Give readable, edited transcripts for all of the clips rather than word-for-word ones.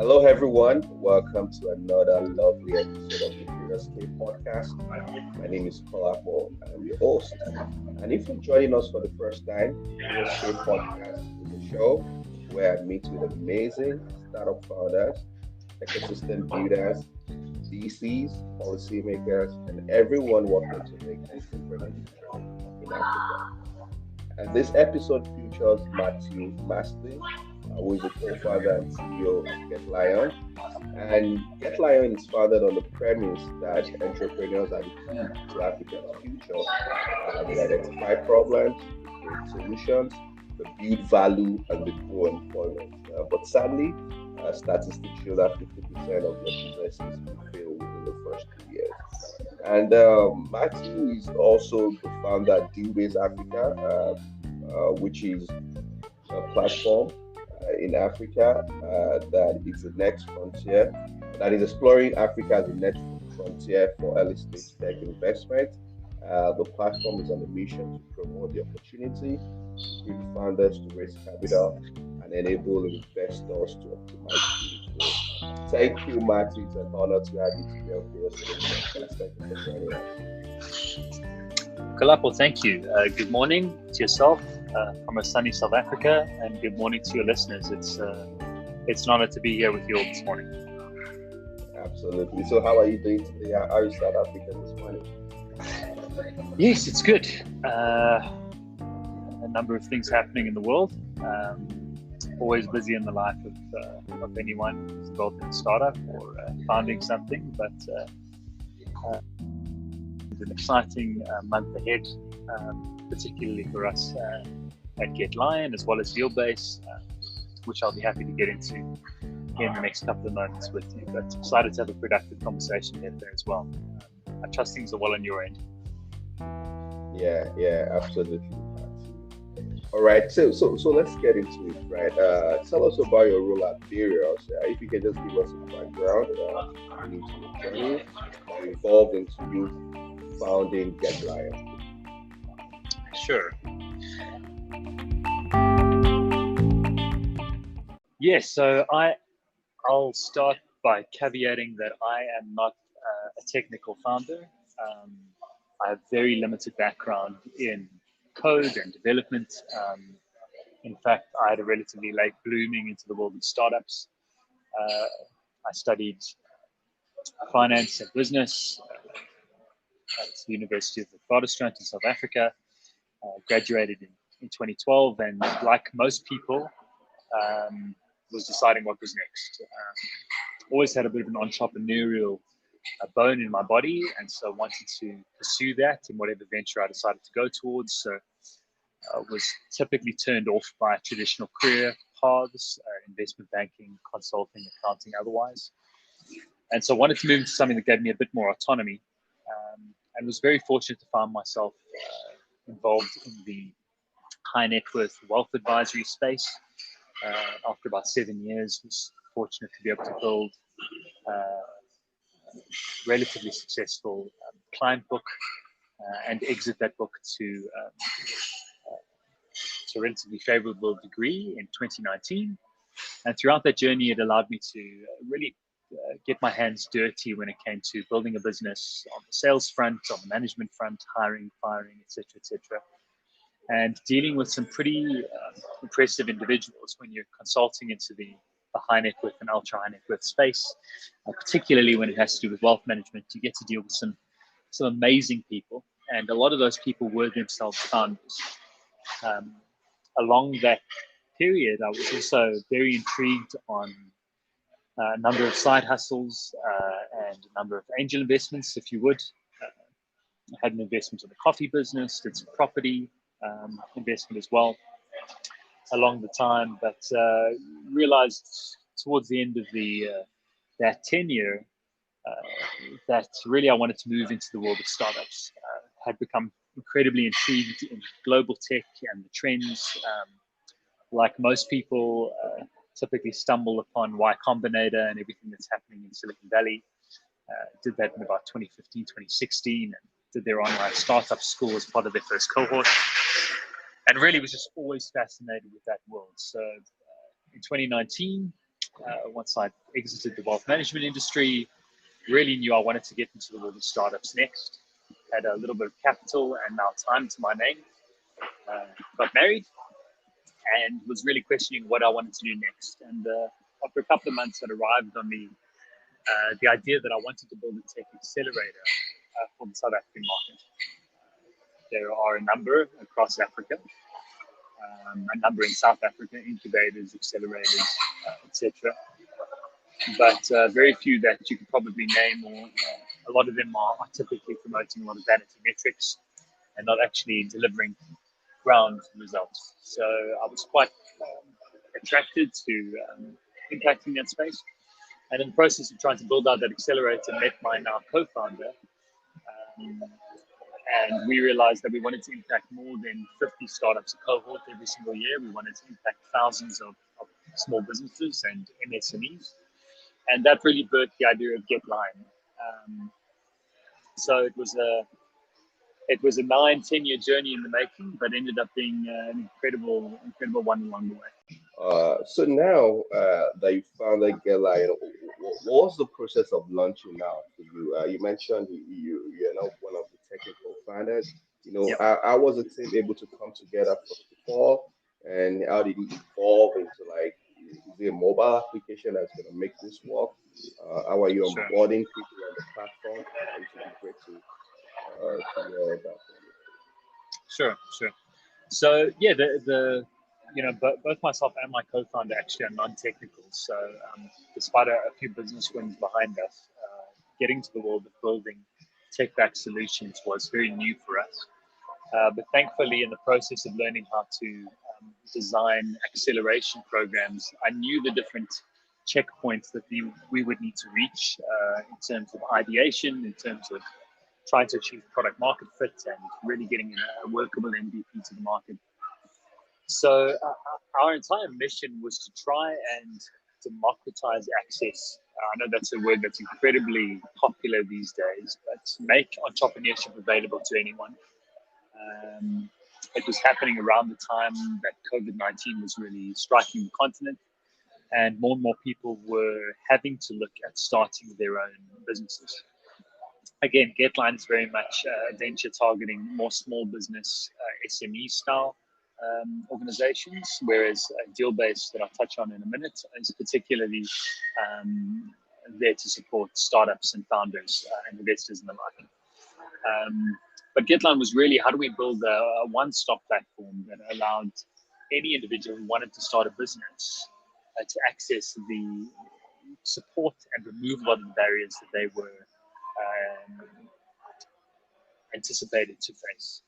Hello, everyone. Welcome to another lovely episode of the Real Estate Podcast. My name is Paul and I'm your host. And if you're joining us for the first time, the Real Estate Podcast is a show where I meet with amazing startup founders, ecosystem builders, VCs, policymakers, and everyone working to make this different in Africa. And this episode features Mathew Marsden, who is the co-founder and CEO of getlion. And getlion is founded on the premise that entrepreneurs are the key to Africa's future. They identify problems, they create solutions, they build value, and they grow employment. But sadly, statistics show that 50% of their businesses will fail within the first 2 years. And Matthew is also the founder at dealbase.Africa, which is a platform in Africa that is the next frontier, that is exploring Africa as the next frontier for early stage tech investment. The platform is on a mission to promote the opportunity, equip founders to raise capital, and enable investors to optimize growth. Thank you, Matthew. It's an honor to have you today on the podcast. Thank you for joining us. Kalapo, thank you. Good morning to yourself from a sunny South Africa, and good morning to your listeners. It's an honor to be here with you all this morning. Absolutely. So, how are you doing today? How is South Africa this morning? Yes, it's good. A number of things happening in the world. Always busy in the life of anyone who's involved in a startup or founding something, but it's an exciting month ahead, particularly for us at getlion as well as dealbase, which I'll be happy to get into in the next couple of moments with you. But excited to have a productive conversation there as well. I trust things are well on your end. Yeah, absolutely. All right, so let's get into it, right? Tell us about your role at Barriers. If you can just give us a background into your journey that involved into you founding getlion. Sure. Yes, so I'll start by caveating that I am not a technical founder. I have very limited background in code and development. In fact, I had a relatively late blooming into the world of startups. I studied finance and business at the University of the Protestant in South Africa. Graduated in 2012, and like most people, was deciding what was next. Always had a bit of an entrepreneurial bone in my body, and so wanted to pursue that in whatever venture I decided to go towards. So was typically turned off by traditional career paths, investment banking, consulting, accounting, otherwise. And so wanted to move into something that gave me a bit more autonomy, and was very fortunate to find myself involved in the high net worth wealth advisory space. After about 7 years, was fortunate to be able to build relatively successful client book and exit that book to a relatively favorable degree in 2019. And throughout that journey, it allowed me to really get my hands dirty when it came to building a business on the sales front, on the management front, hiring, firing, etc., and dealing with some pretty impressive individuals when you're consulting into the high net worth and ultra high net worth space, particularly when it has to do with wealth management. You get to deal with some amazing people, and a lot of those people were themselves founders. Along that period, I was also very intrigued on a number of side hustles and a number of angel investments, if you would. I had an investment in the coffee business, did some property investment as well along the time, but realized towards the end of that tenure that really I wanted to move into the world of startups. Had become incredibly intrigued in global tech and the trends. Like most people, typically stumble upon Y Combinator and everything that's happening in Silicon Valley. Did that in about 2015, 2016, and did their online startup school as part of their first cohort. And really was just always fascinated with that world. So in 2019, once I exited the wealth management industry, really knew I wanted to get into the world of startups next. Had a little bit of capital and now time to my name. Got married and was really questioning what I wanted to do next. And after a couple of months, it arrived on me the idea that I wanted to build a tech accelerator for the South African market. There are a number across Africa, a number in South Africa, incubators, accelerators, etc. But very few that you could probably name, or a lot of them are typically promoting a lot of vanity metrics and not actually delivering ground results. So I was quite attracted to impacting that space. And in the process of trying to build out that accelerator, met my now co-founder. And we realized that we wanted to impact more than 50 startups a cohort every single year. We wanted to impact thousands of small businesses and MSMEs. And that really birthed the idea of getlion. So it was a 9-10 year journey in the making, but ended up being an incredible one along the way. So now that you found that getlion, what was the process of launching now for you? You mentioned you're now one of the technical founders. Yep. How was the team able to come together first of all, and how did it evolve into, like, is it a mobile application that's going to make this work? How are you onboarding people on the platform? It would be great to hear that from you. Sure. So yeah, both myself and my co-founder actually are non-technical. So despite a few business wins behind us, getting to the world of building tech-backed solutions was very new for us. But thankfully, in the process of learning how to design acceleration programs, I knew the different checkpoints that we would need to reach in terms of ideation, in terms of trying to achieve product market fit and really getting a workable MVP to the market. So our entire mission was to try and democratize access. I know that's a word that's incredibly popular these days, but make entrepreneurship available to anyone. It was happening around the time that COVID-19 was really striking the continent, and more people were having to look at starting their own businesses. Again, getlion is very much a venture targeting more small business, SME style organizations, whereas dealbase, that I'll touch on in a minute, is particularly there to support startups and founders and investors in the market. But getlion was really, how do we build a one-stop platform that allowed any individual who wanted to start a business to access the support and remove a lot of the barriers that they were anticipated to face.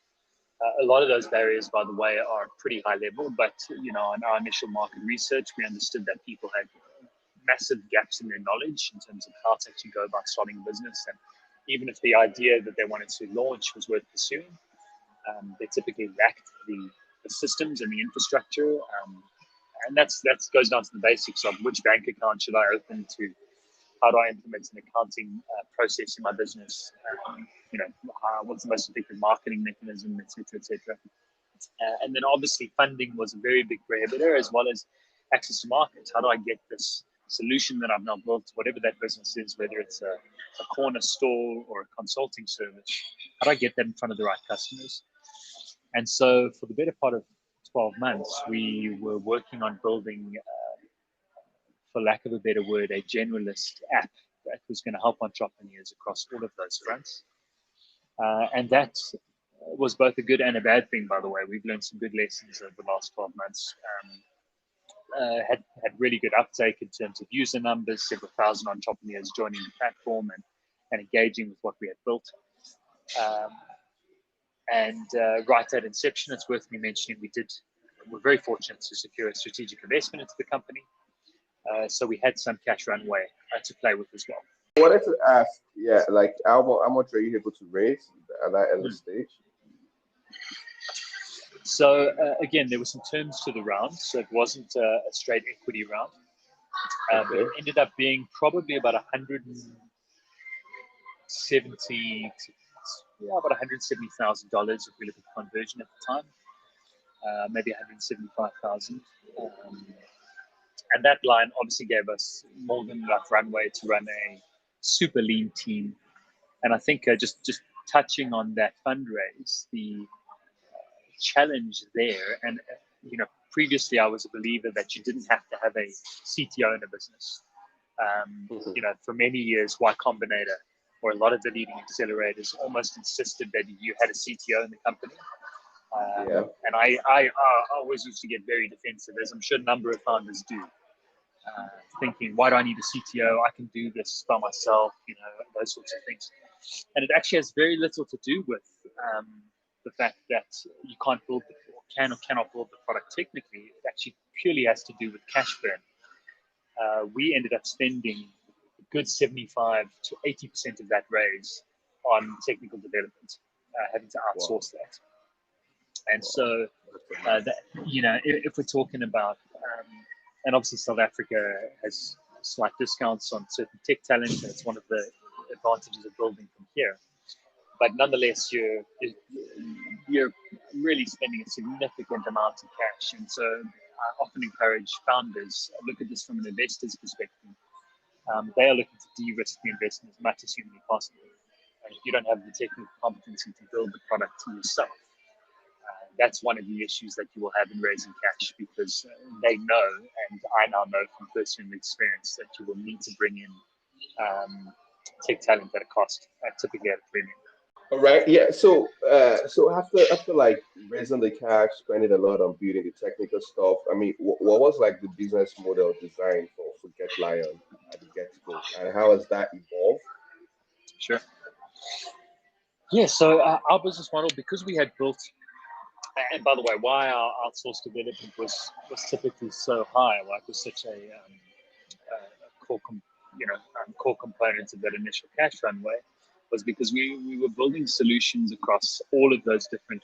A lot of those barriers, by the way, are pretty high level, but in our initial market research, we understood that people had massive gaps in their knowledge in terms of how to actually go about starting a business. And even if the idea that they wanted to launch was worth pursuing, they typically lacked the systems and the infrastructure. And that goes down to the basics of which bank account should I open, to how do I implement an accounting process in my business, what's the most effective marketing mechanism, et cetera. And then obviously funding was a very big prohibitor, as well as access to markets. How do I get this solution that I've now built, whatever that business is, whether it's a corner store or a consulting service, how do I get that in front of the right customers? And so for the better part of 12 months, we were working on building, for lack of a better word, a generalist app that was going to help entrepreneurs across all of those fronts. And that was both a good and a bad thing, by the way. We've learned some good lessons over the last 12 months. Had really good uptake in terms of user numbers, several thousand entrepreneurs joining the platform and engaging with what we had built. Right at inception, it's worth me mentioning, we're very fortunate to secure a strategic investment into the company. So we had some cash runway to play with as well. I wanted to ask, like how much are you able to raise at that early stage? So again, there were some terms to the round, so it wasn't a straight equity round. But it ended up being probably about $170,000 if we look at the conversion at the time, maybe 175,000. And that line obviously gave us more than enough runway to run a super lean team. And I think just touching on that fundraise, the challenge there, and previously I was a believer that you didn't have to have a CTO in a business. For many years, Y Combinator or a lot of the leading accelerators almost insisted that you had a CTO in the company. Yeah. And I always used to get very defensive, as I'm sure a number of founders do, thinking, why do I need a CTO? I can do this by myself, those sorts of things. And it actually has very little to do with the fact that you can't build or cannot build the product technically. It actually purely has to do with cash burn. We ended up spending a good 75 to 80% of that raise on technical development, having to outsource that. And so, if we're talking about, and obviously South Africa has slight discounts on certain tech talent, and it's one of the advantages of building from here. But nonetheless, you're really spending a significant amount of cash. And so I often encourage founders, look at this from an investor's perspective. They are looking to de-risk the investment as much as humanly possible. And if you don't have the technical competency to build the product yourself, that's one of the issues that you will have in raising cash, because they know, and I now know from personal experience, that you will need to bring in tech talent at a cost, typically at a premium. All right. Yeah. So after like raising the cash, spending a lot on building the technical stuff. I mean, what was like the business model design for GetLion at the get-go, and how has that evolved? Sure. Yeah. So our business model, because we had built, and by the way, why our outsourced development was typically so high, like was such a core component of that initial cash runway, was because we were building solutions across all of those different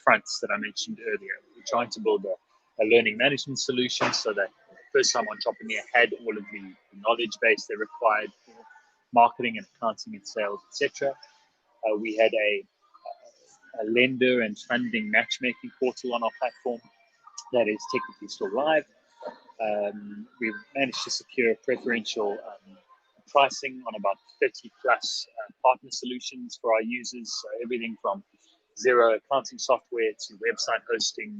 fronts that I mentioned earlier. We were trying to build a learning management solution so that first-time entrepreneur had all of the knowledge base they required for marketing and accounting and sales, etc. We had a lender and funding matchmaking portal on our platform that is technically still live. We managed to secure preferential pricing on about 30 plus partner solutions for our users. So everything from zero accounting software to website hosting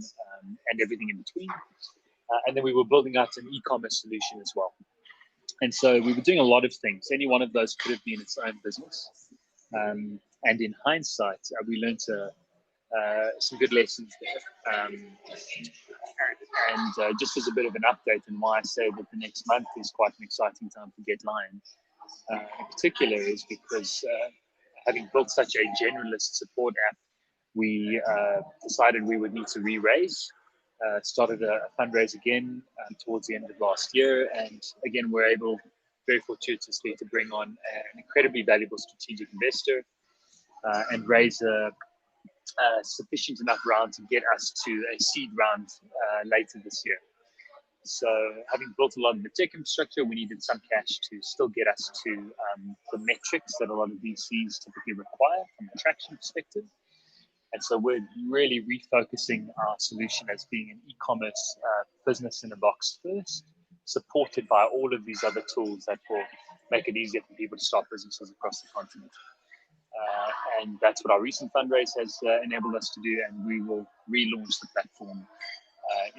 and everything in between. And then we were building out an e-commerce solution as well. And so we were doing a lot of things. Any one of those could have been its own business. And in hindsight, we learned some good lessons there. And just as a bit of an update, and why I say that the next month is quite an exciting time for GetLion in particular, is because having built such a generalist support app, we decided we would need to re-raise. Started a fundraise again towards the end of last year, and again we're able, very fortuitously, to bring on an incredibly valuable strategic investor and raise a sufficient enough round to get us to a seed round later this year. So having built a lot of the tech infrastructure, we needed some cash to still get us to the metrics that a lot of VCs typically require from a traction perspective. And so we're really refocusing our solution as being an e-commerce business in a box first, supported by all of these other tools that will make it easier for people to start businesses across the continent. And that's what our recent fundraise has enabled us to do, and we will relaunch the platform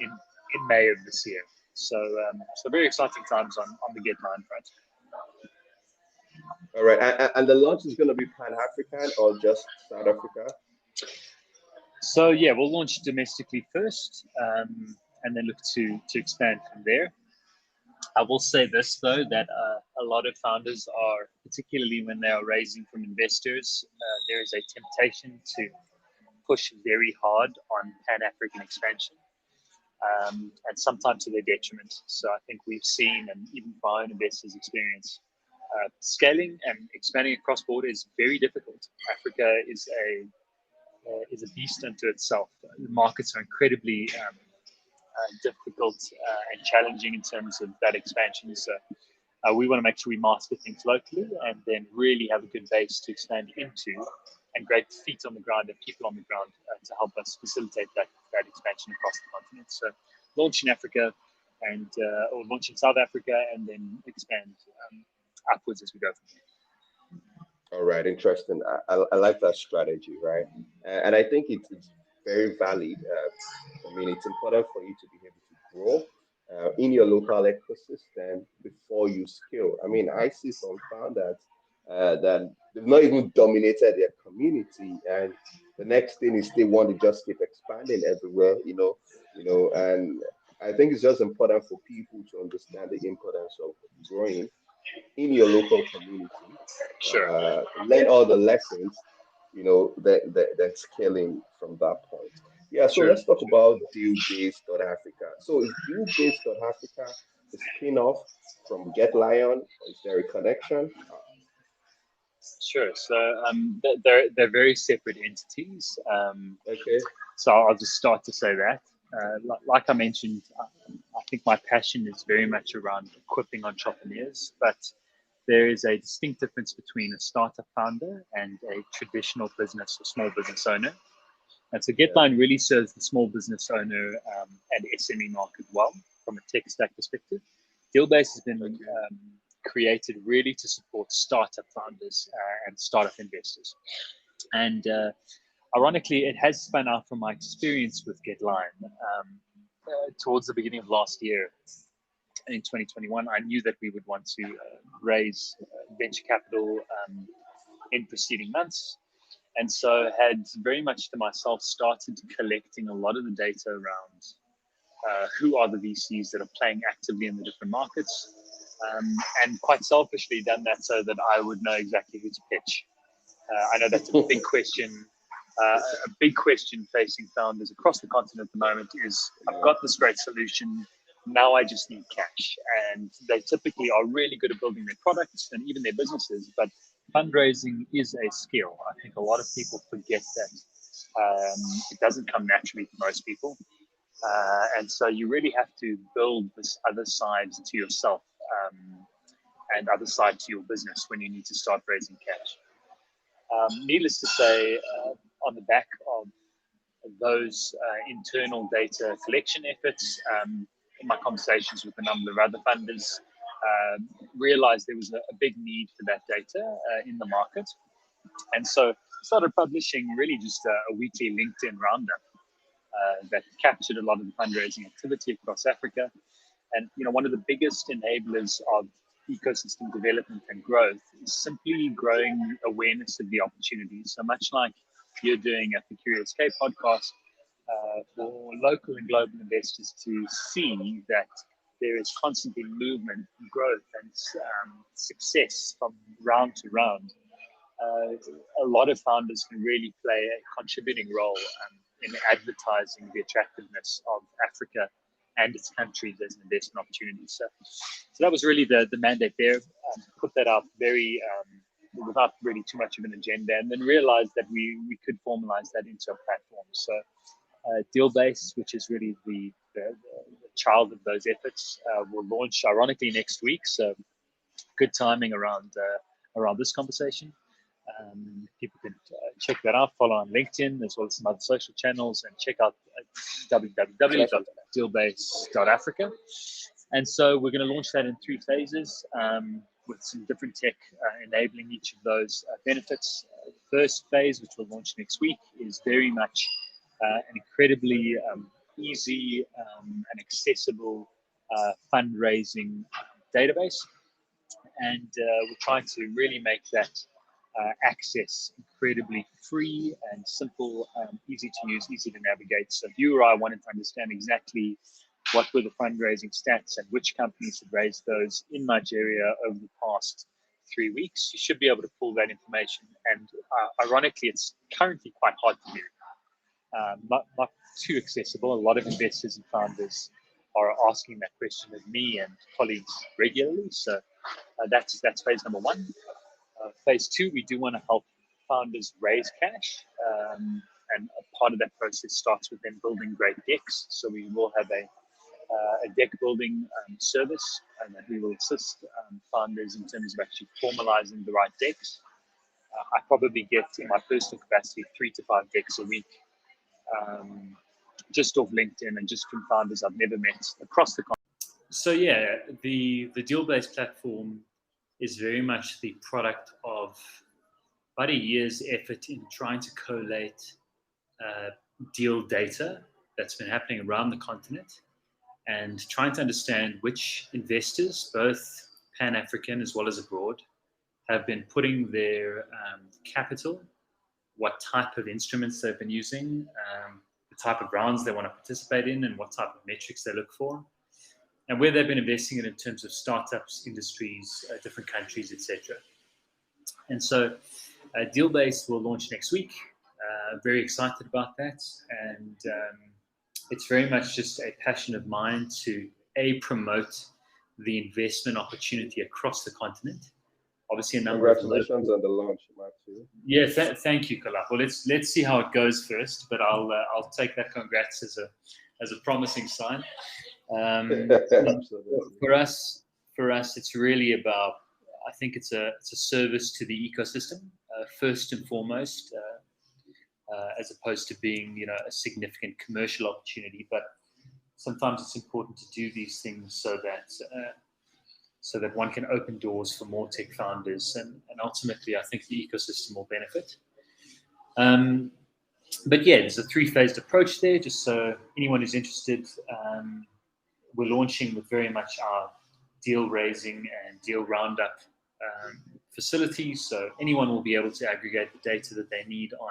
in May of this year. So very exciting times on the GetLion front. All right. And the launch is going to be Pan-African or just South Africa? So yeah, we'll launch domestically first, and then look to expand from there. I will say this though, that a lot of founders are, particularly when they are raising from investors, there is a temptation to push very hard on Pan-African expansion, and sometimes to their detriment. So I think we've seen, and even from our own investors' experience, scaling and expanding across border is very difficult. Africa is a beast unto itself. The markets are incredibly difficult and challenging in terms of that expansion. So we want to make sure we master things locally and then really have a good base to expand into, and great feet on the ground and people on the ground to help us facilitate that expansion across the continent. So launch in Africa, and or launch in South Africa and then expand upwards as we go from All right, interesting. I like that strategy, right? And I think it's very valid. I mean, it's important for you to be able to grow in your local ecosystem before you scale. I mean, I see some founders that they've not even dominated their community, and the next thing is they want to just keep expanding everywhere, and I think it's just important for people to understand the importance of growing in your local community, there. Sure. learn all the lessons, that scaling from that point. Yeah, so Sure. let's talk about dealbase.Africa. So is dealbase.Africa a spin-off from getlion, or is there a connection? Sure. So they're very separate entities. Okay. So I'll just start to say that. Like I mentioned, I think my passion is very much around equipping entrepreneurs, but there is a distinct difference between a startup founder and a traditional business or small business owner. And so Yeah. Getline really serves the small business owner and SME market well from a tech stack perspective. Dealbase has been Okay. created really to support startup founders and startup investors. And ironically, it has spun out from my experience with Getline. Towards the beginning of last year, in 2021, I knew that we would want to raise venture capital in preceding months. And so had very much to myself started collecting a lot of the data around who are the VCs that are playing actively in the different markets, and quite selfishly done that so that I would know exactly who to pitch. I know that's a big question. A big question facing founders across the continent at the moment is, I've Yeah. got this great solution, now I just need cash. And they typically are really good at building their products and even their businesses, but fundraising is a skill. I think a lot of people forget that it doesn't come naturally for most people. And so you really have to build this other side to yourself, and other side to your business when you need to start raising cash. Needless to say, on the back of those internal data collection efforts, in my conversations with a number of other funders, realized there was a big need for that data in the market. And so started publishing really just a weekly LinkedIn roundup that captured a lot of the fundraising activity across Africa. And one of the biggest enablers of ecosystem development and growth is simply growing awareness of the opportunities. So much like you're doing at the Curious Cape podcast, for local and global investors to see that there is constantly movement, growth, and success from round to round. A lot of founders can really play a contributing role in advertising the attractiveness of Africa and its countries as an investment opportunity. So that was really the mandate there. Put that out very without really too much of an agenda, and then realized that we could formalize that into a platform. So Dealbase, which is really the child of those efforts, will launch ironically next week. So good timing around this conversation. People can check that out, follow on LinkedIn as well as some other social channels, and check out www.dealbase.Africa. And so we're going to launch that in 3 phases, with some different tech enabling each of those benefits. First phase, which we'll launch next week, is very much an incredibly easy and accessible fundraising database. And we're trying to really make that access incredibly free and simple, easy to use, easy to navigate. So if you or I wanted to understand exactly what were the fundraising stats and which companies had raised those in Nigeria over the past 3 weeks, you should be able to pull that information. And ironically, it's currently quite hard to do. Not too accessible. A lot of investors and founders are asking that question of me and colleagues regularly. So that's phase number 1. Phase 2, we do want to help founders raise cash, and a part of that process starts with them building great decks. So we will have a deck building service, and that we will assist founders in terms of actually formalizing the right decks. I probably get, in my personal capacity, 3 to 5 decks a week, just off LinkedIn and just from founders I've never met across the continent. So yeah, the deal-based platform is very much the product of about a year's effort in trying to collate uh, deal data that's been happening around the continent and trying to understand which investors, both Pan-African as well as abroad, have been putting their capital, what type of instruments they've been using, the type of rounds they want to participate in, and what type of metrics they look for, and where they've been investing in terms of startups, industries, different countries, etc. And so, Dealbase will launch next week. Very excited about that, and it's very much just a passion of mine to promote the investment opportunity across the continent. Obviously, a number of Congratulations on the launch, Matthew. yeah. Thank you, Kalap. Well, let's see how it goes first, but I'll take that congrats as a promising sign. Absolutely. For us, it's really about. I think it's a service to the ecosystem first and foremost, as opposed to being a significant commercial opportunity. But sometimes it's important to do these things so that one can open doors for more tech founders, and ultimately, I think the ecosystem will benefit. Um, but yeah, there's a three-phased approach there. Just so anyone who's interested, we're launching with very much our deal raising and deal roundup facilities. So anyone will be able to aggregate the data that they need on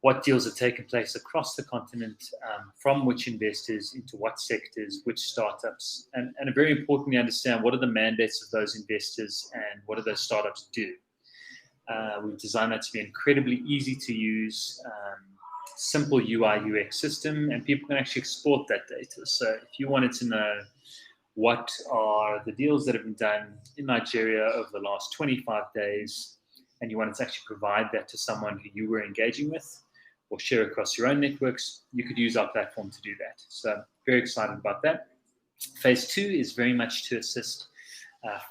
what deals have taken place across the continent, from which investors into what sectors, which startups, and very importantly, understand what are the mandates of those investors and what do those startups do. We've designed that to be incredibly easy to use, simple UI UX system, and people can actually export that data. So if you wanted to know what are the deals that have been done in Nigeria over the last 25 days, and you wanted to actually provide that to someone who you were engaging with or share across your own networks, you could use our platform to do that. So very excited about that. Phase two is very much to assist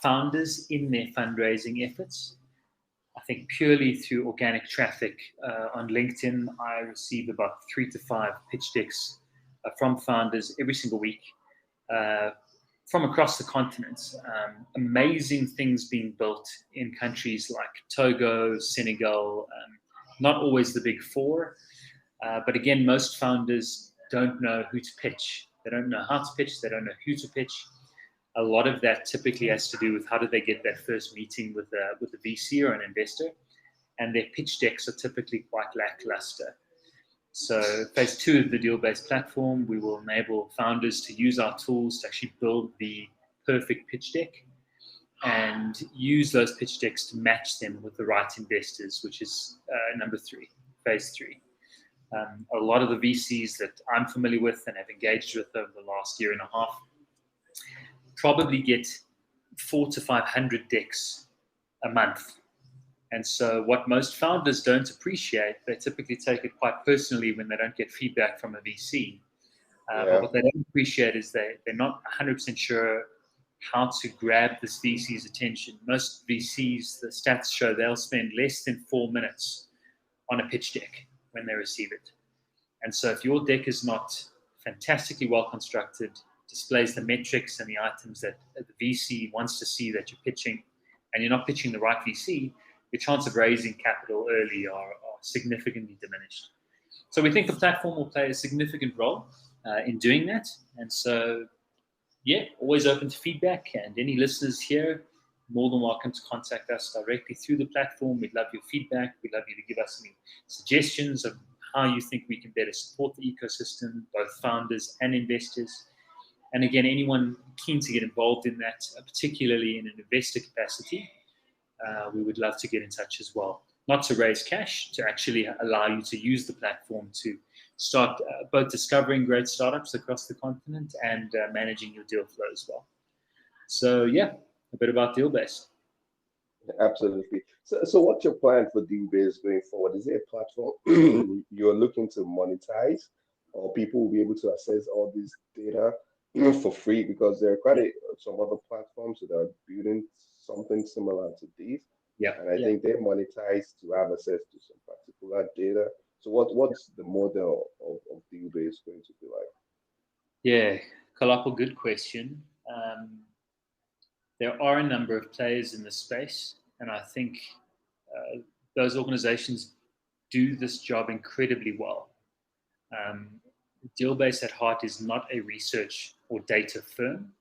founders in their fundraising efforts. I think purely through organic traffic on LinkedIn, I receive about 3 to 5 pitch decks from founders every single week from across the continent. Amazing things being built in countries like Togo, Senegal, not always the big four. But again, most founders don't know who to pitch. They don't know how to pitch. They don't know who to pitch. A lot of that typically has to do with how do they get that first meeting with a VC or an investor, and their pitch decks are typically quite lackluster. So phase two of the deal-based platform, we will enable founders to use our tools to actually build the perfect pitch deck and use those pitch decks to match them with the right investors, which is number three, phase three. A lot of the VCs that I'm familiar with and have engaged with over the last year and a half probably get 400 to 500 decks a month. And so what most founders don't appreciate, they typically take it quite personally when they don't get feedback from a VC. But what they don't appreciate is they're not 100% sure how to grab this VC's attention. Most VCs, the stats show they'll spend less than 4 minutes on a pitch deck when they receive it. And so if your deck is not fantastically well constructed, displays the metrics and the items that the VC wants to see that you're pitching, and you're not pitching the right VC, your chance of raising capital early are significantly diminished. So we think the platform will play a significant role in doing that. And so, yeah, always open to feedback. And any listeners here, more than welcome to contact us directly through the platform. We'd love your feedback. We'd love you to give us any suggestions of how you think we can better support the ecosystem, both founders and investors. And again, anyone keen to get involved in that, particularly in an investor capacity, we would love to get in touch as well. Not to raise cash, to actually allow you to use the platform to start both discovering great startups across the continent and managing your deal flow as well. So yeah, a bit about Dealbase. Absolutely. So what's your plan for Dealbase going forward? Is it a platform you're looking to monetize, or people will be able to access all this data for free? Because there are some other platforms that are building something similar to these, and I think they monetize to have access to some particular data. So what's the model of Dealbase going to be like? Yeah, Kalapo, good question. There are a number of players in this space, and I think those organizations do this job incredibly well. Dealbase at heart is not a research or data firm,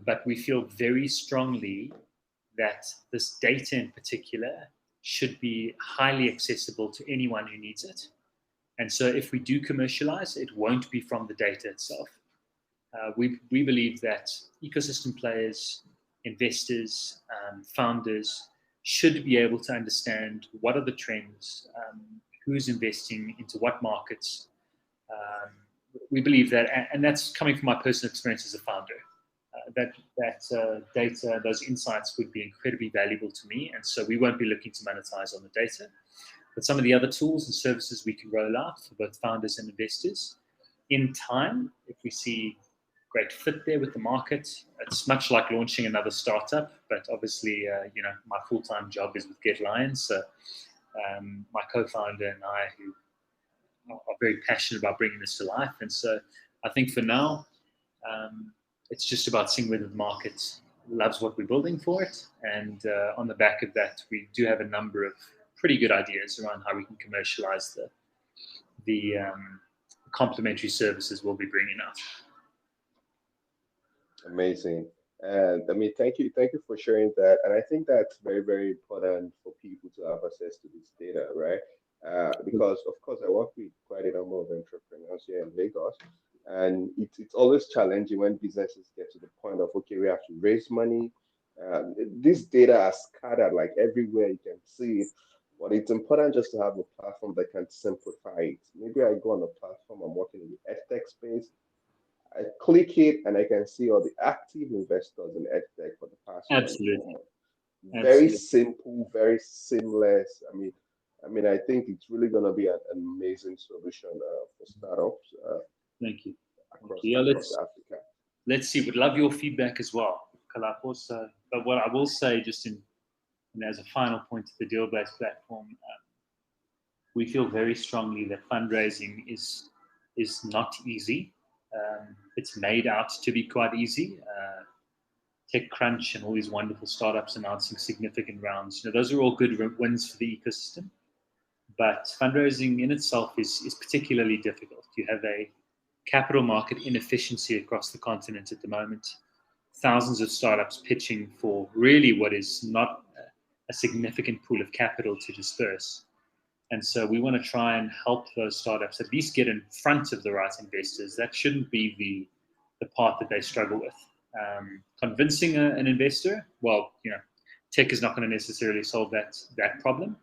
but we feel very strongly that this data in particular should be highly accessible to anyone who needs it. And so if we do commercialize, it won't be from the data itself. We believe that ecosystem players, investors, founders should be able to understand what are the trends, who's investing into what markets. We believe that, and that's coming from my personal experience as a founder, that data, those insights would be incredibly valuable to me. And so we won't be looking to monetize on the data. But some of the other tools and services we can roll out for both founders and investors in time, if we see great fit there with the market. It's much like launching another startup, but obviously, my full-time job is with getlion. So my co-founder and I, who are very passionate about bringing this to life. And so I think for now, it's just about seeing whether the market loves what we're building for it. And on the back of that, we do have a number of pretty good ideas around how we can commercialize the complementary services we'll be bringing out. Amazing. And I mean, thank you for sharing that. And I think that's very, very important for people to have access to this data, right? Because of course I work with quite a number of entrepreneurs here in Lagos, and it's always challenging when businesses get to the point of, okay, we have to raise money. This data are scattered like everywhere, you can see it, but it's important just to have a platform that can simplify it. Maybe I go on a platform, I'm working in the edtech space, I click it and I can see all the active investors in edtech for the past 24 months. Very simple, very seamless. I mean, I think it's really going to be an amazing solution for startups. Thank you. Across Africa. Let's see. Would love your feedback as well, Kalapo. So, but what I will say, just as a final point to the Dealbase platform, we feel very strongly that fundraising is not easy. It's made out to be quite easy. TechCrunch and all these wonderful startups announcing significant rounds. Those are all good wins for the ecosystem. But fundraising in itself is particularly difficult. You have a capital market inefficiency across the continent at the moment. Thousands of startups pitching for really what is not a significant pool of capital to disperse. And so we want to try and help those startups at least get in front of the right investors. That shouldn't be the part that they struggle with. Convincing an investor, well, tech is not going to necessarily solve that problem,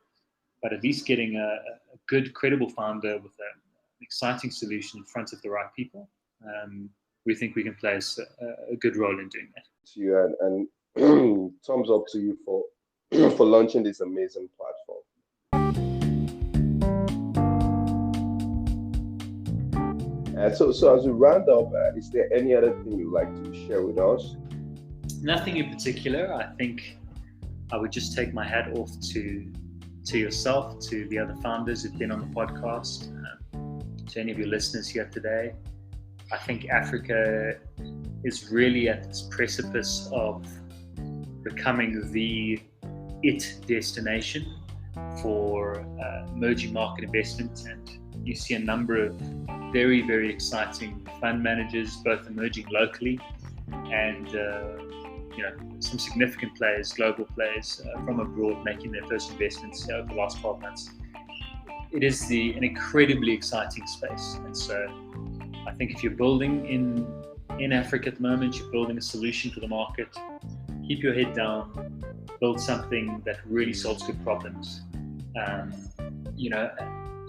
but at least getting a good, credible founder with an exciting solution in front of the right people, we think we can play a good role in doing that. To you, and thumbs up to you for for launching this amazing platform. So as we round up, is there any other thing you'd like to share with us? Nothing in particular. I think I would just take my hat off to yourself, to the other founders who've been on the podcast, to any of your listeners here today. I think Africa is really at this precipice of becoming the destination for emerging market investment, and you see a number of very, very exciting fund managers, both emerging locally and some significant players, global players from abroad, making their first investments over the last 12 months. It is an incredibly exciting space, and so I think if you're building in Africa at the moment, you're building a solution for the market, keep your head down, build something that really solves good problems.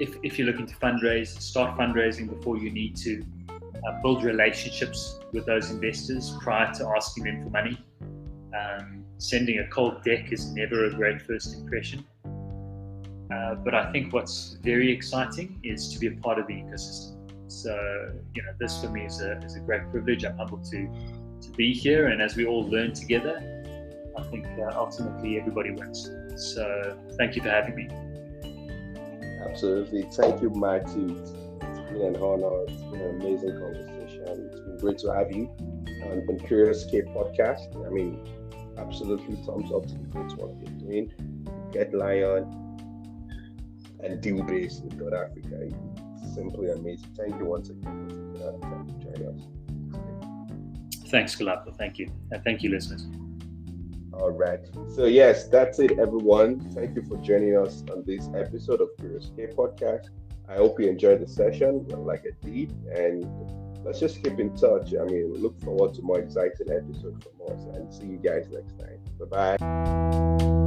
If you're looking to fundraise, start fundraising before you need to. Build relationships with those investors prior to asking them for money. Sending a cold deck is never a great first impression. But I think what's very exciting is to be a part of the ecosystem. So, this for me is a great privilege. I'm humbled to be here, and as we all learn together, I think ultimately everybody wins. So thank you for having me. Absolutely. Thank you, Mathew. It's been an honor. It's been an amazing conversation. It's been great to have you on Curious K podcast. I mean, absolutely thumbs up to the great work you're doing. Getlion and dealbase.Africa. It's simply amazing. Thank you once again for taking time to join us. Thanks, Kalapo. Thank you. And thank you, listeners. All right. So, yes, that's it, everyone. Thank you for joining us on this episode of Curious K podcast. I hope you enjoyed the session like I did. And let's just keep in touch. I mean, look forward to more exciting episodes from us and see you guys next time. Bye-bye.